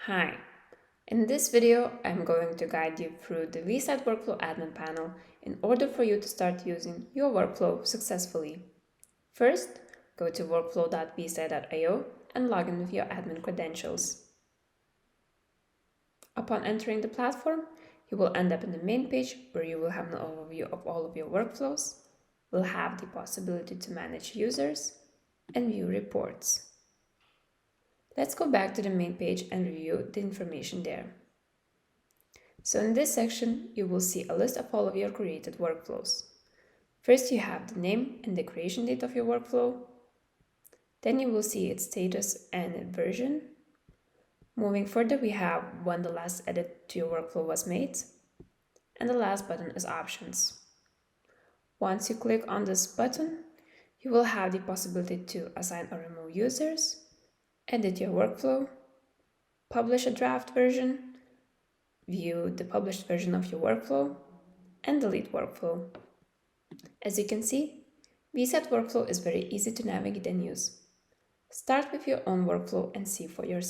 Hi, in this video I'm going to guide you through the VSight Workflow admin panel in order for you to start using your workflow successfully. First, go to workflow.vsight.io and log in with your admin credentials. Upon entering the platform, you will end up in the main page where you will have an overview of all of your workflows, will have the possibility to manage users, and view reports. Let's go back to the main page and review the information there. So in this section, you will see a list of all of your created workflows. First, you have the name and the creation date of your workflow. Then you will see its status and version. Moving further, we have when the last edit to your workflow was made. And the last button is options. Once you click on this button, you will have the possibility to assign or remove users, edit your workflow, publish a draft version, view the published version of your workflow, and delete workflow. As you can see, VSight Workflow is very easy to navigate and use. Start with your own workflow and see for yourself.